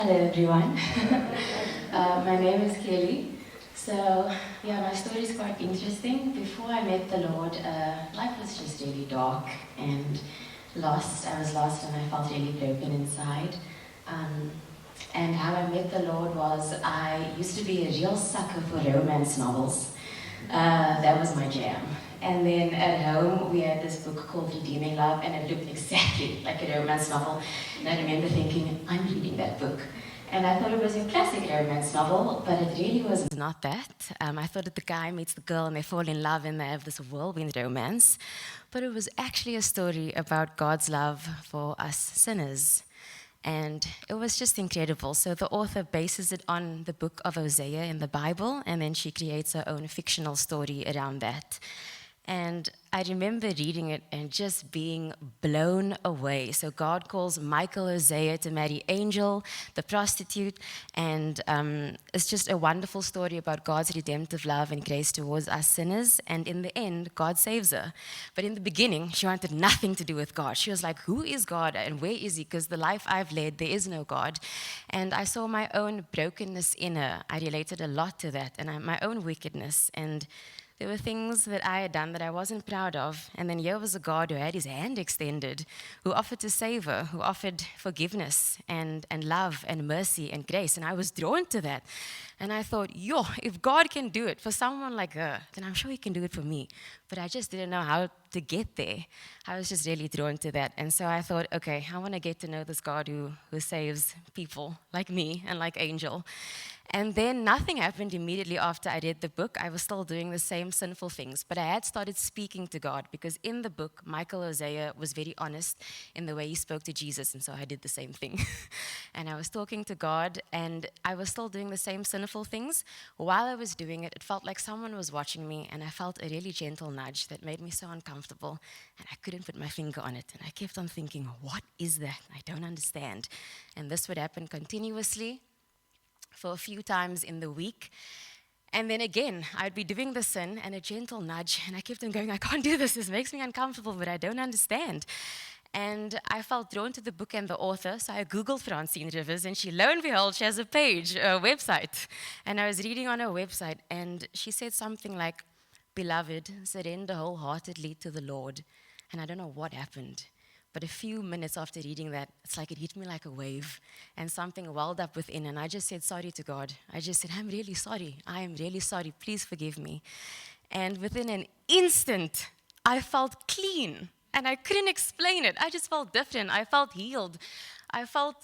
Hello everyone. My name is Kelly. So yeah, my story is quite interesting. Before I met the Lord, life was just really dark and lost. I was lost and I felt really broken inside. Um, and how I met the Lord was I used to be a real sucker for romance novels. That was my jam. And then at home, we had this book called Redeeming Love, and it looked exactly like a romance novel. And I remember thinking, I'm reading that book. And I thought it was a classic romance novel, but it really was not that. I thought that the guy meets the girl and they fall in love and they have this whirlwind romance. But it was actually a story about God's love for us sinners. And it was just incredible. So the author bases it on the book of Hosea in the Bible, and then she creates her own fictional story around that. And I remember reading it and just being blown away. So God calls Michael Hosea to marry Angel, the prostitute, and it's just a wonderful story about God's redemptive love and grace towards us sinners. And in the end, God saves her. But in the beginning, she wanted nothing to do with God. She was like, who is God and where is he? Because the life I've led, there is no God. And I saw my own brokenness in her. I related a lot to that and my own wickedness. And there were things that I had done that I wasn't proud of. And then here was a God who had his hand extended, who offered to save her, who offered forgiveness and love and mercy and grace. And I was drawn to that. And I thought, yo, if God can do it for someone like her, then I'm sure he can do it for me. But I just didn't know how to get there. I was just really drawn to that. And so I thought, okay, I want to get to know this God who saves people like me and like Angel. And then nothing happened immediately after I read the book. I was still doing the same sinful things, but I had started speaking to God because in the book, Michael Hosea was very honest in the way he spoke to Jesus, and so I did the same thing. And I was talking to God, and I was still doing the same sinful things. While I was doing it, it felt like someone was watching me, and I felt a really gentle nudge that made me so uncomfortable, and I couldn't put my finger on it. And I kept on thinking, what is that? I don't understand. And this would happen continuously for a few times in the week. And then again, I'd be doing the sin and a gentle nudge, and I kept on going, I can't do this makes me uncomfortable, but I don't understand. And I felt drawn to the book and the author, so I Googled Francine Rivers, and lo and behold, she has a page, a website. And I was reading on her website, and she said something like, "Beloved, surrender wholeheartedly to the Lord." And I don't know what happened. But a few minutes after reading that, it's like it hit me like a wave, and something welled up within, and I just said sorry to God. I just said, I'm really sorry. I am really sorry. Please forgive me. And within an instant, I felt clean, and I couldn't explain it. I just felt different. I felt healed. I felt,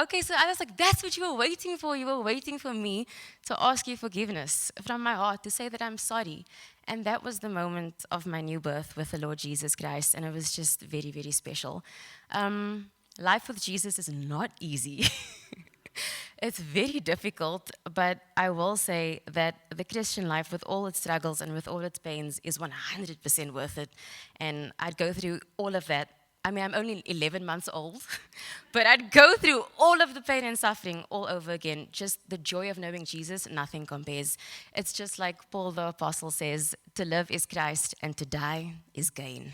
okay, so I was like, that's what you were waiting for. You were waiting for me to ask you forgiveness from my heart, to say that I'm sorry. And that was the moment of my new birth with the Lord Jesus Christ, and it was just very, very special. Life with Jesus is not easy. It's very difficult, but I will say that the Christian life, with all its struggles and with all its pains, is 100% worth it. And I'd go through all of that. I mean, I'm only 11 months old, but I'd go through all of the pain and suffering all over again. Just the joy of knowing Jesus, nothing compares. It's just like Paul the Apostle says, to live is Christ and to die is gain.